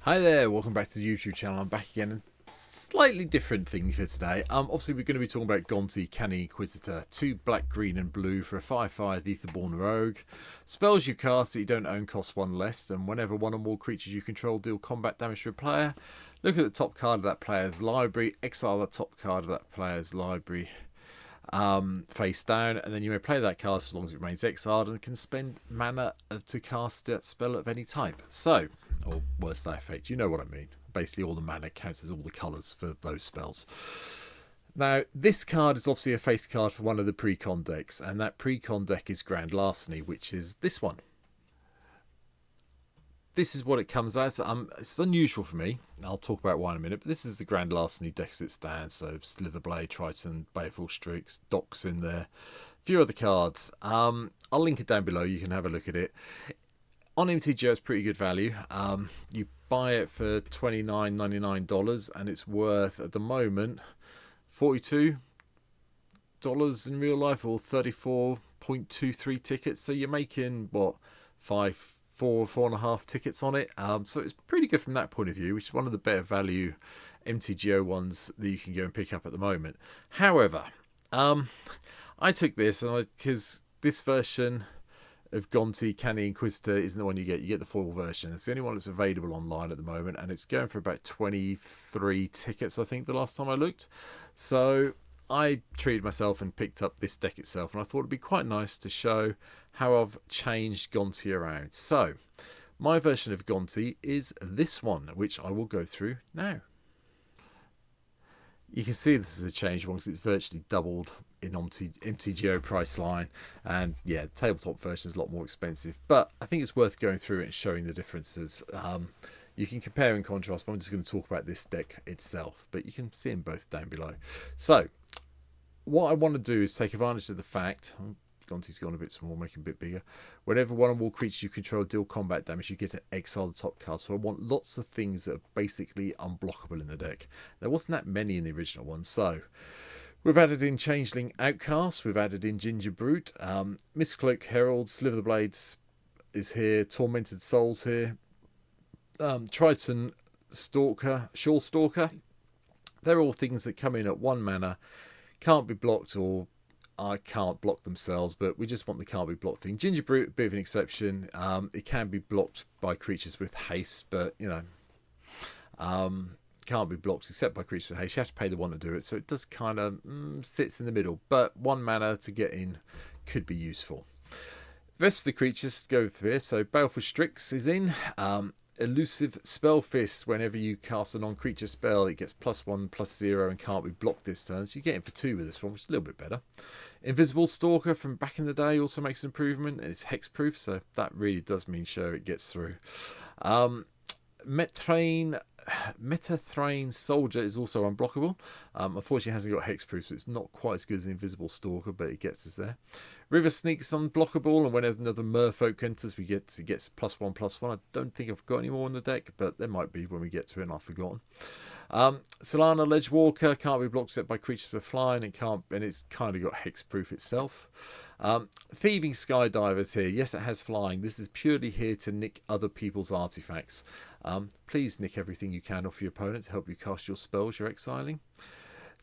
Hi there, welcome back to the YouTube channel. I'm back again and slightly different thing for today. Obviously we're going to be talking about Gonti, Canny, Acquisitor, 2 black, green and blue for a 5/5 Etherborn Rogue. Spells you cast that you don't own cost 1 less, and whenever one or more creatures you control deal combat damage to a player, look at the top card of that player's library, exile the top card of that player's library face down, and then you may play that card as long as it remains exiled and can spend mana to cast that spell of any type. So, or worse that effect, you know what I mean. Basically all the mana counts as all the colours for those spells. Now this card is obviously a face card for one of the pre-con decks, and that pre-con deck is Grand Larceny, which is this one. This is what it comes as. It's unusual for me. I'll talk about why in a minute. But this is the Grand Larceny deck as it stands. So Slitherblade, Triton, Baleful Strix, Docks in there. A few other cards. I'll link it down below. You can have a look at it. On mtgo, it's pretty good value. You buy it for $29.99 and it's worth, at the moment, $42 in real life, or 34.23 tickets. So you're making, what, four and a half tickets on it. So it's pretty good from that point of view, which is one of the better value mtgo ones that you can go and pick up at the moment. However, I took this because this version of Gonti, Canny, Inquisitor isn't the one you get. You get the full version. It's the only one that's available online at the moment, and it's going for about 23 tickets, I think, the last time I looked. So I treated myself and picked up this deck itself, and I thought it'd be quite nice to show how I've changed Gonti around. So my version of Gonti is this one, which I will go through now. You can see this is a changed one because it's virtually doubled in mtgo price line, and yeah, the tabletop version is a lot more expensive, but I think it's worth going through it and showing the differences. You can compare and contrast, but I'm just going to talk about this deck itself, but you can see them both down below. So what I want to do is take advantage of the fact, Gonti's gone a bit small, making a bit bigger. Whenever one or more creatures you control deal combat damage, you get to exile the top card. So I want lots of things that are basically unblockable in the deck. There wasn't that many in the original one, so we've added in Changeling Outcast, we've added in Ginger Brute, Mistcloak Herald, Sliver the Blades is here, Tormented Souls here, Triton Stalker, Shore Stalker. They're all things that come in at 1 mana, can't be blocked, or I can't block themselves, but we just want the can't be blocked thing. Ginger Brute, a bit of an exception. It can be blocked by creatures with haste, but you know, can't be blocked except by creatures with haste. You have to pay the one to do it, so it does kind of sits in the middle, but 1 mana to get in could be useful. The rest of the creatures go through here. So Baleful Strix is in. Elusive Spell Fist, whenever you cast a non-creature spell, it gets +1/+0 and can't be blocked this turn. So you get it for 2 with this one, which is a little bit better. Invisible Stalker from back in the day also makes an improvement, and it's hexproof, so that really does mean sure it gets through. Metathrain Soldier is also unblockable. Unfortunately, it hasn't got hexproof, so it's not quite as good as Invisible Stalker, but it gets us there. River Sneak is unblockable, and whenever another Merfolk enters, it gets +1/+1. I don't think I've got any more in the deck, but there might be when we get to it, and I've forgotten. Solana Ledgewalker can't be blocked except by creatures with flying. And it's kind of got hexproof itself. Thieving Skydivers here. Yes, it has flying. This is purely here to nick other people's artifacts. Please nick everything you can off your opponent to help you cast your spells you're exiling.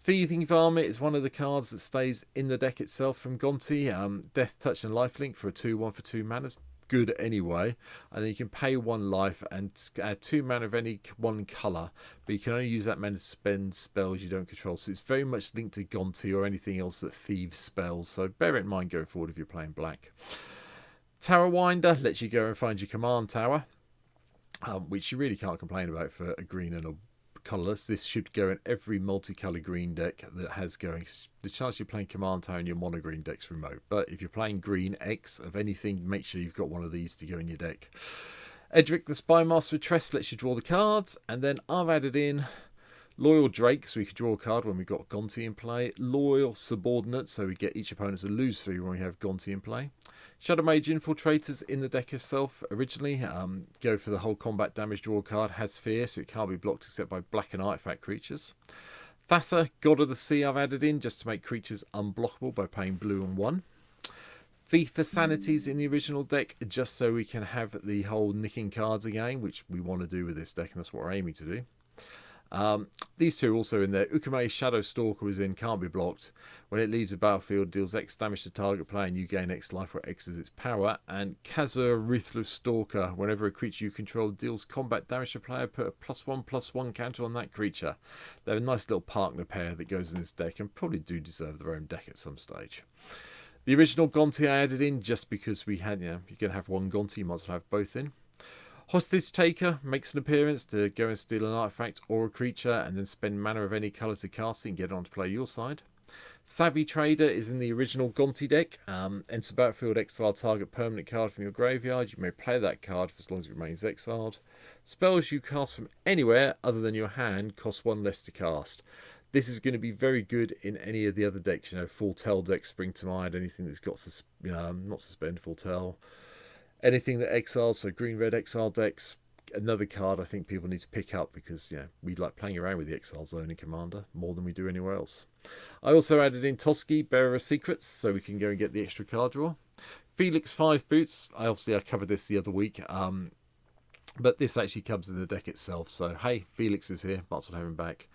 Thieving Varmint is one of the cards that stays in the deck itself from Gonti. Death Touch and Lifelink for a 2/1 for 2 mana. Good anyway, and then you can pay 1 life and add 2 mana of any one colour, but you can only use that mana to spend spells you don't control. So it's very much linked to Gonti or anything else that thieves spells, so bear it in mind going forward if you're playing black. Tower Winder lets you go and find your command tower, which you really can't complain about for a green and a colourless. This should go in every multicolour green deck that has going. The chance you're playing command tower in your mono green deck's remote, but if you're playing green X of anything, make sure you've got one of these to go in your deck. Edric the Spymaster with Tress lets you draw the cards, and then I've added in Loyal Drake, so we could draw a card when we've got Gonti in play. Loyal Subordinate, so we get each opponent to lose 3 when we have Gonti in play. Shadow Mage Infiltrators in the deck itself originally. Go for the whole combat damage, draw a card. Has Fear, so it can't be blocked except by black and artifact creatures. Thassa, God of the Sea, I've added in just to make creatures unblockable by paying blue and 1. Thief for Sanities in the original deck, just so we can have the whole nicking cards again, which we want to do with this deck, and that's what we're aiming to do. These two are also in there. Ukume's Shadow Stalker was in, can't be blocked. When it leaves the battlefield, deals X damage to target player and you gain X life, where X is its power. And Kazur Ruthless Stalker, whenever a creature you control deals combat damage to player, put a +1/+1 counter on that creature. They're a nice little partner pair that goes in this deck and probably do deserve their own deck at some stage. The original Gonti I added in just because we had, you can have one Gonti, you might as well have both in. Hostage Taker makes an appearance to go and steal an artifact or a creature and then spend mana of any colour to cast it and get it on to play your side. Savvy Trader is in the original Gonti deck. Enter battlefield, exile target permanent card from your graveyard. You may play that card for as long as it remains exiled. Spells you cast from anywhere other than your hand cost 1 less to cast. This is going to be very good in any of the other decks. Full Tell decks spring to mind. Anything that's got, not Suspend, Full Tell. Anything that exiles, so green-red exile decks, another card I think people need to pick up because we like playing around with the exile zone in Commander more than we do anywhere else. I also added in Toski, Bearer of Secrets, so we can go and get the extra card draw. Felix 5 Boots, I covered this the other week, but this actually comes in the deck itself, so hey, Felix is here, might as well have him back.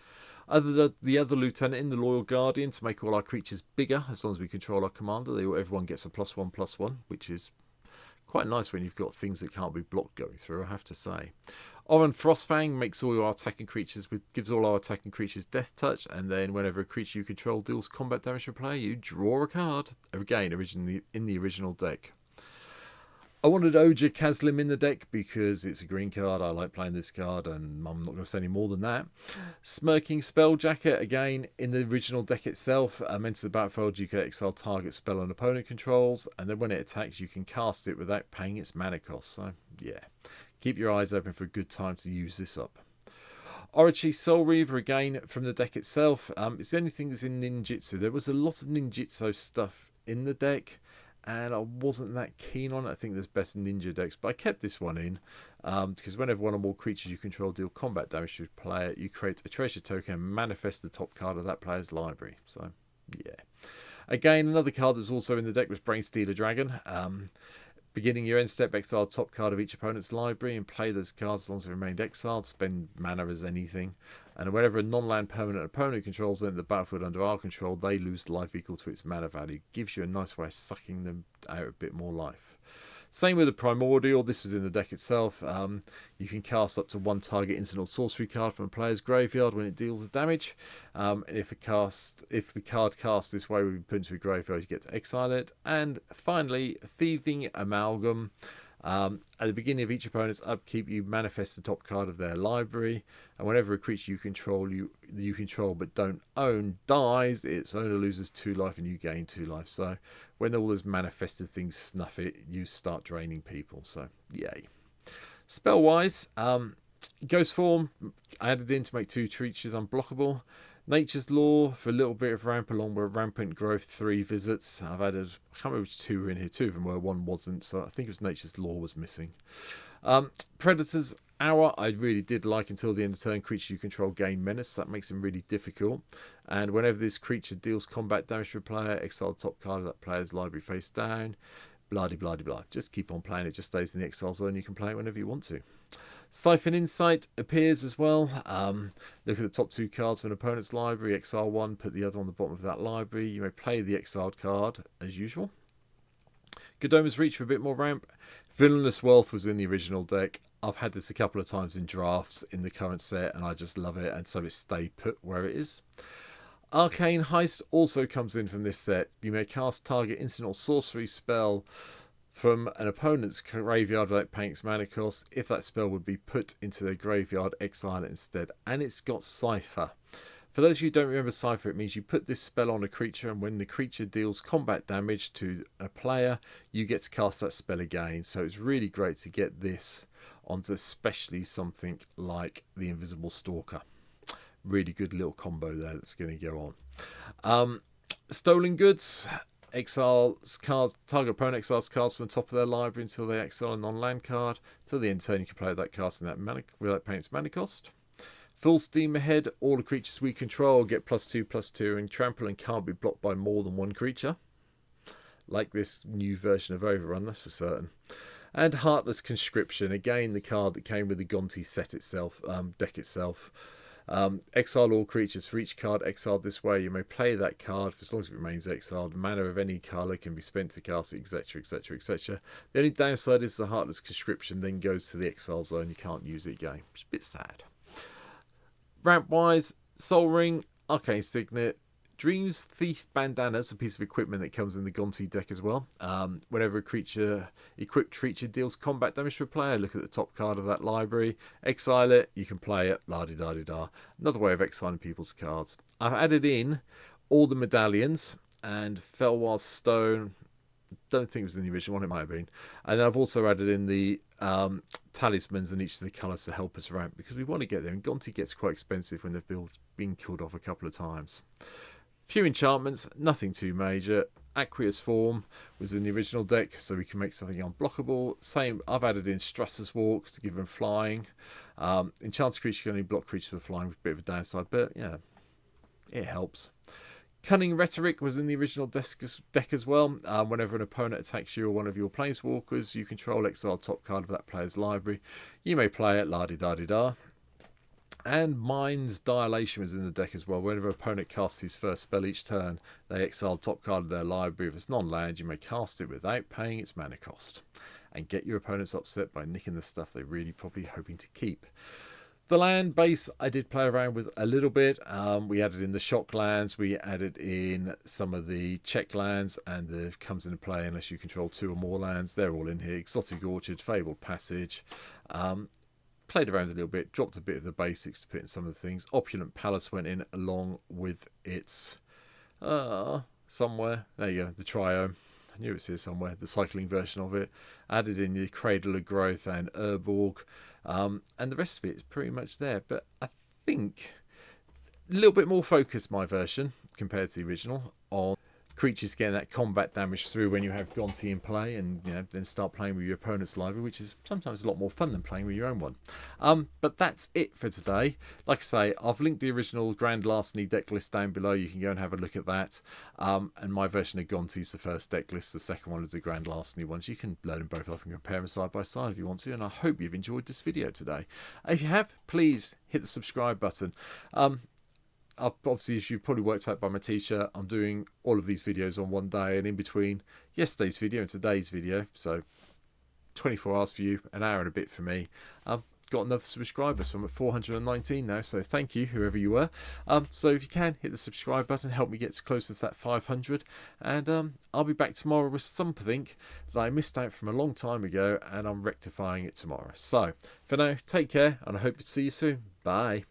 The other Lieutenant in the Loyal Guardian to make all our creatures bigger as long as we control our commander. Everyone gets a +1/+1, which is quite nice when you've got things that can't be blocked going through, I have to say. Oran Frostfang makes all our attacking creatures gives all our attacking creatures death touch, and then whenever a creature you control deals combat damage to a player, you draw a card. Again, originally in the original deck. I wanted Oja Kazlim in the deck because it's a green card. I like playing this card, and I'm not going to say any more than that. Smirking Spelljacket, again, in the original deck itself. Enters the battlefield, you can exile target spell an opponent controls, and then when it attacks, you can cast it without paying its mana cost. So, yeah, keep your eyes open for a good time to use this up. Orochi Soul Reaver, again, from the deck itself. It's the only thing that's in ninjutsu. There was a lot of ninjutsu stuff in the deck, and I wasn't that keen on it. I think there's better ninja decks, but I kept this one in because whenever one or more creatures you control deal combat damage to a player, you create a treasure token and manifest the top card of that player's library. So, yeah. Again, another card that's also in the deck was Brainstealer Dragon. Beginning your end step, exile top card of each opponent's library and play those cards as long as they remained exiled. Spend mana as anything. And whenever a non-land permanent opponent controls enter the battlefield under our control, they lose life equal to its mana value. Gives you a nice way of sucking them out a bit more life. Same with the Primordial. This was in the deck itself. You can cast up to 1 target instant or sorcery card from a player's graveyard when it deals damage. And if the card cast this way will be put into a graveyard, you get to exile it. And finally, Thieving Amalgam. At the beginning of each opponent's upkeep, you manifest the top card of their library, and whenever a creature you control but don't own dies, its owner loses 2 life and you gain 2 life. So when all those manifested things snuff it, you start draining people. So yay. Spell wise, Ghost Form I added in to make 2 creatures unblockable. Nature's Law for a little bit of ramp along with Rampant Growth 3 visits. I've added, I can't remember which 2 were in here. 2 of them were, 1 wasn't, so I think it was Nature's Law was missing. Predator's Hour I really did like until the end of turn. Creature you control gain menace. That makes them really difficult. And whenever this creature deals combat damage to a player, exile the top card of that player's library face down. Blah de blah de blah. Just keep on playing. It just stays in the exile zone. You can play it whenever you want to. Siphon Insight appears as well. Look at the top 2 cards of an opponent's library. Exile 1, put the other on the bottom of that library. You may play the exiled card as usual. Godoma's Reach for a bit more ramp. Villainous Wealth was in the original deck. I've had this a couple of times in drafts in the current set, and I just love it, and so it stayed put where it is. Arcane Heist also comes in from this set. You may cast target instant or sorcery spell from an opponent's graveyard without paying its mana cost. If that spell would be put into their graveyard, exile it instead. And it's got Cypher. For those of you who don't remember Cypher, it means you put this spell on a creature, and when the creature deals combat damage to a player, you get to cast that spell again. So it's really great to get this onto especially something like the Invisible Stalker. Really good little combo there that's going to go on. Stolen Goods. Exile cards, target opponent exiles cards from the top of their library until they exile a non-land card. Till the end turn, you can play that card in that mana without paying its mana cost. Full steam ahead. All the creatures we control get +2/+2 and trample and can't be blocked by more than 1 creature. like this new version of Overrun, that's for certain. And Heartless Conscription, again the card that came with the Gonti set itself, deck itself. Exile all creatures. For each card exiled this way, you may play that card for as long as it remains exiled. The mana of any colour can be spent to cast it, etc, etc, etc. The only downside is the Heartless Conscription then goes to the exile zone. You can't use it again, which is a bit sad. Ramp wise, Soul Ring, Arcane Signet, Dreams Thief Bandana is a piece of equipment that comes in the Gonti deck as well. Whenever a equipped creature deals combat damage to a player, look at the top card of that library, exile it, you can play it, la-di-da-di-da. Another way of exiling people's cards. I've added in all the medallions and Felwar Stone. Don't think it was in the original one, it might have been. And then I've also added in the talismans in each of the colours to help us ramp, because we want to get there, and Gonti gets quite expensive when they've been killed off a couple of times. Few enchantments, nothing too major. Aqueous Form was in the original deck, so we can make something unblockable. Same, I've added in Strutter's Walk to give them flying. Enchanted creature can only block creatures with flying, with a bit of a downside, but yeah, it helps. Cunning Rhetoric was in the original deck as well. Whenever an opponent attacks you or one of your planeswalkers, you control exile top card of that player's library. You may play it, la-di-da-di-da. And Mind's Dilation was in the deck as well. Whenever an opponent casts his first spell each turn, they exile top card of their library. If it's non-land, you may cast it without paying its mana cost, and get your opponents upset by nicking the stuff they're really probably hoping to keep. The land base I did play around with a little bit. We added in the shock lands, we added in some of the check lands, and it comes into play unless you control 2 or more lands. They're all in here. Exotic Orchard, Fabled Passage. Played around a little bit, dropped a bit of the basics to put in some of the things. Opulent Palace went in along with its somewhere. There you go, the Triome. I knew it was here somewhere. The cycling version of it. Added in the Cradle of Growth and Urborg. And the rest of it is pretty much there. But I think a little bit more focused, my version, compared to the original, on creatures getting that combat damage through when you have Gonti in play, and then start playing with your opponent's library, which is sometimes a lot more fun than playing with your own one. But that's it for today. Like I say, I've linked the original Grand Larceny deck list down below. You can go and have a look at that. And my version of Gonti is the first deck list. The second one is the Grand Larceny ones. You can load them both up and compare them side by side if you want to. And I hope you've enjoyed this video today. If you have, please hit the subscribe button. Obviously, as you've probably worked out by my t-shirt, I'm doing all of these videos on one day, and in between yesterday's video and today's video, so 24 hours for you, an hour and a bit for me. I've got another subscriber, so I'm at 419 now, so thank you, whoever you were. So if you can, hit the subscribe button, help me get as close as that 500, and I'll be back tomorrow with something that I missed out from a long time ago, and I'm rectifying it tomorrow. So for now, take care, and I hope to see you soon. Bye.